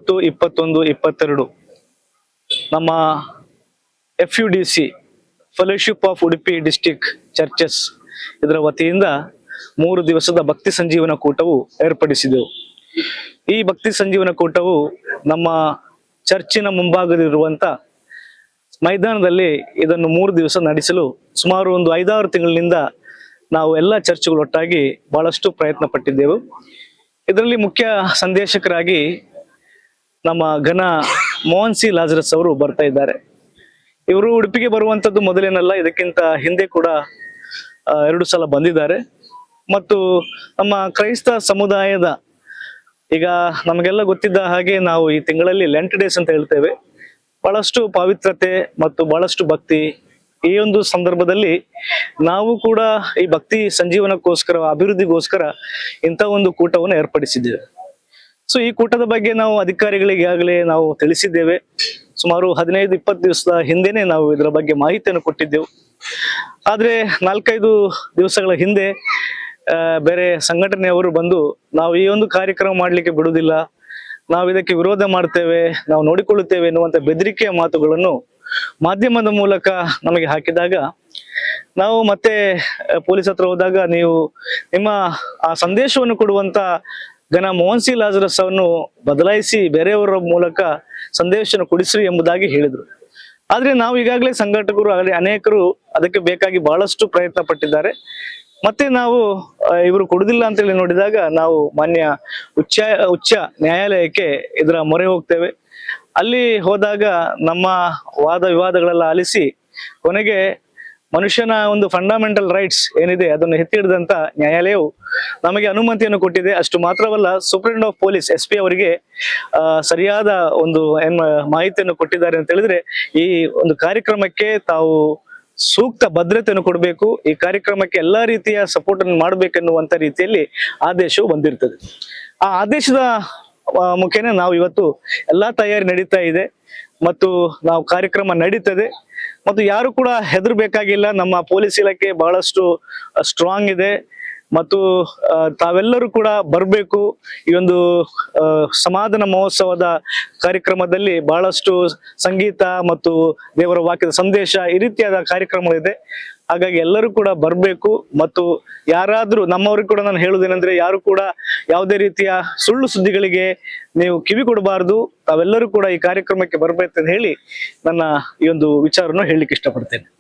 20, 21, 22 ನಮ್ಮ FUDC fellowship of Udupi district churches ಇದರ ವತಿಯಿಂದ 3 ದಿವಸದ ಭಕ್ತಿ ಸಂಜೀವನ ಕೂಟವು ಏರ್ಪಡಿಸಿದೆವು. ಈ ಭಕ್ತಿ ಸಂಜೀವನ ಕೂಟವು ನಮ್ಮ ಚರ್ಚಿನ ಮುಂಭಾಗದಲ್ಲಿರುವಂತ ಮೈದಾನದಲ್ಲಿ ಇದನ್ನು 3 ದಿವಸ ನಡೆಸಲು ಸುಮಾರು ಒಂದು 5-6 ತಿಂಗಳಿನಿಂದ ನಾವು ಎಲ್ಲ ಚರ್ಚ್ಗಳು ಒಟ್ಟಾಗಿ ಬಹಳಷ್ಟು ಪ್ರಯತ್ನ ಪಟ್ಟಿದ್ದೆವು. ಇದರಲ್ಲಿ ಮುಖ್ಯ ಸಂದೇಶಕರಾಗಿ ನಮ್ಮ ಘನ ಮೋಹನ್ ಸಿ ಲಾಜರಸ್ ಅವರು ಬರ್ತಾ ಇದ್ದಾರೆ. ಇವರು ಉಡುಪಿಗೆ ಬರುವಂತದ್ದು ಮೊದಲೇನಲ್ಲ, ಇದಕ್ಕಿಂತ ಹಿಂದೆ ಕೂಡ 2 ಸಲ ಬಂದಿದ್ದಾರೆ. ಮತ್ತು ನಮ್ಮ ಕ್ರೈಸ್ತ ಸಮುದಾಯದ ಈಗ ನಮಗೆಲ್ಲ ಗೊತ್ತಿದ್ದ ಹಾಗೆ ನಾವು ಈ ತಿಂಗಳಲ್ಲಿ ಲೆಂಟ್ ಡೇಸ್ ಅಂತ ಹೇಳ್ತೇವೆ. ಬಹಳಷ್ಟು ಪವಿತ್ರತೆ ಮತ್ತು ಬಹಳಷ್ಟು ಭಕ್ತಿ. ಈ ಒಂದು ಸಂದರ್ಭದಲ್ಲಿ ನಾವು ಕೂಡ ಈ ಭಕ್ತಿ ಸಂಜೀವನಕ್ಕೋಸ್ಕರ, ಅಭಿವೃದ್ಧಿಗೋಸ್ಕರ ಇಂಥ ಒಂದು ಕೂಟವನ್ನು ಏರ್ಪಡಿಸಿದ್ದೇವೆ. ಸೊ ಈ ಕೂಟದ ಬಗ್ಗೆ ನಾವು ಅಧಿಕಾರಿಗಳಿಗೆ ಈಗಾಗಲೇ ನಾವು ತಿಳಿಸಿದ್ದೇವೆ. ಸುಮಾರು 15-20 ದಿವಸದ ಹಿಂದೆನೆ ನಾವು ಇದರ ಬಗ್ಗೆ ಮಾಹಿತಿಯನ್ನು ಕೊಟ್ಟಿದ್ದೆವು. ಆದ್ರೆ 4-5 ದಿವಸಗಳ ಹಿಂದೆ ಬೇರೆ ಸಂಘಟನೆಯವರು ಬಂದು ನಾವು ಈ ಒಂದು ಕಾರ್ಯಕ್ರಮ ಮಾಡ್ಲಿಕ್ಕೆ ಬಿಡುವುದಿಲ್ಲ, ನಾವು ಇದಕ್ಕೆ ವಿರೋಧ ಮಾಡ್ತೇವೆ, ನಾವು ನೋಡಿಕೊಳ್ಳುತ್ತೇವೆ ಎನ್ನುವಂತ ಬೆದರಿಕೆಯ ಮಾತುಗಳನ್ನು ಮಾಧ್ಯಮದ ಮೂಲಕ ನಮಗೆ ಹಾಕಿದಾಗ ನಾವು ಮತ್ತೆ ಪೊಲೀಸ್ ಹತ್ರ ಹೋದಾಗ ನೀವು ನಿಮ್ಮ ಆ ಸಂದೇಶವನ್ನು ಕೊಡುವಂತ ಘನ ಮೋಹನ್ ಸಿ ಲಾಜರಸ್ ಅನ್ನು ಬದಲಾಯಿಸಿ ಬೇರೆಯವರ ಮೂಲಕ ಸಂದೇಶವನ್ನು ಕೊಡಿಸ್ರಿ ಎಂಬುದಾಗಿ ಹೇಳಿದ್ರು. ಆದ್ರೆ ನಾವು ಈಗಾಗಲೇ ಸಂಘಟಕರು ಆಗಲೇ ಅನೇಕರು ಅದಕ್ಕೆ ಬೇಕಾಗಿ ಬಹಳಷ್ಟು ಪ್ರಯತ್ನ ಪಟ್ಟಿದ್ದಾರೆ. ನಾವು ಇವರು ಕೊಡುದಿಲ್ಲ ಅಂತೇಳಿ ನೋಡಿದಾಗ ನಾವು ಮಾನ್ಯ ಉಚ್ಚ ನ್ಯಾಯಾಲಯಕ್ಕೆ ಇದರ ಮೊರೆ ಹೋಗ್ತೇವೆ. ಅಲ್ಲಿ ಹೋದಾಗ ನಮ್ಮ ವಾದ ವಿವಾದಗಳೆಲ್ಲ ಆಲಿಸಿ ಕೊನೆಗೆ ಮನುಷ್ಯನ ಒಂದು ಫಂಡಮೆಂಟಲ್ ರೈಟ್ಸ್ ಏನಿದೆ ಅದನ್ನು ಎತ್ತಿ ಹಿಡಿದಂತ ನ್ಯಾಯಾಲಯವು ನಮಗೆ ಅನುಮತಿಯನ್ನು ಕೊಟ್ಟಿದೆ. ಅಷ್ಟು ಮಾತ್ರವಲ್ಲ, ಸೂಪರಿಂಟೆಂಡೆಂಟ್ ಆಫ್ ಪೊಲೀಸ್ SP ಅವರಿಗೆ ಸರಿಯಾದ ಒಂದು ಮಾಹಿತಿಯನ್ನು ಕೊಟ್ಟಿದ್ದಾರೆ ಅಂತ ಹೇಳಿದ್ರೆ ಈ ಒಂದು ಕಾರ್ಯಕ್ರಮಕ್ಕೆ ತಾವು ಸೂಕ್ತ ಭದ್ರತೆಯನ್ನು ಕೊಡಬೇಕು, ಈ ಕಾರ್ಯಕ್ರಮಕ್ಕೆ ಎಲ್ಲಾ ರೀತಿಯ ಸಪೋರ್ಟ್ ಅನ್ನು ಮಾಡಬೇಕೆನ್ನುವಂತ ರೀತಿಯಲ್ಲಿ ಆದೇಶವು ಬಂದಿರ್ತದೆ. ಆ ಆದೇಶದ ಮುಖೇನ ನಾವು ಇವತ್ತು ಎಲ್ಲಾ ತಯಾರಿ ನಡೀತಾ ಇದೆ ಮತ್ತು ನಾವು ಕಾರ್ಯಕ್ರಮ ನಡೀತದೆ. ಮತ್ತು ಯಾರು ಕೂಡ ಹೆದರ್ಬೇಕಾಗಿಲ್ಲ. ನಮ್ಮ ಪೊಲೀಸ್ ಇಲಾಖೆ ಬಹಳಷ್ಟು ಸ್ಟ್ರಾಂಗ್ ಇದೆ ಮತ್ತು ತಾವೆಲ್ಲರೂ ಕೂಡ ಬರಬೇಕು. ಈ ಒಂದು ಸಮಾಧಾನ ಮಹೋತ್ಸವದ ಕಾರ್ಯಕ್ರಮದಲ್ಲಿ ಬಹಳಷ್ಟು ಸಂಗೀತ ಮತ್ತು ದೇವರ ವಾಕ್ಯದ ಸಂದೇಶ ಈ ರೀತಿಯಾದ ಕಾರ್ಯಕ್ರಮಗಳಿದೆ. ಹಾಗಾಗಿ ಎಲ್ಲರೂ ಕೂಡ ಬರಬೇಕು. ಮತ್ತು ಯಾರಾದ್ರೂ ನಮ್ಮವ್ರಿಗೆ ಕೂಡ ನಾನು ಹೇಳುವುದೇನೆಂದ್ರೆ, ಯಾರು ಕೂಡ ಯಾವುದೇ ರೀತಿಯ ಸುಳ್ಳು ಸುದ್ದಿಗಳಿಗೆ ನೀವು ಕಿವಿ ಕೊಡಬಾರ್ದು. ತಾವೆಲ್ಲರೂ ಕೂಡ ಈ ಕಾರ್ಯಕ್ರಮಕ್ಕೆ ಬರ್ಬೇಕಂತ ಹೇಳಿ ನನ್ನ ಈ ಒಂದು ವಿಚಾರವನ್ನು ಹೇಳಲಿಕ್ಕೆ ಇಷ್ಟಪಡ್ತೇನೆ.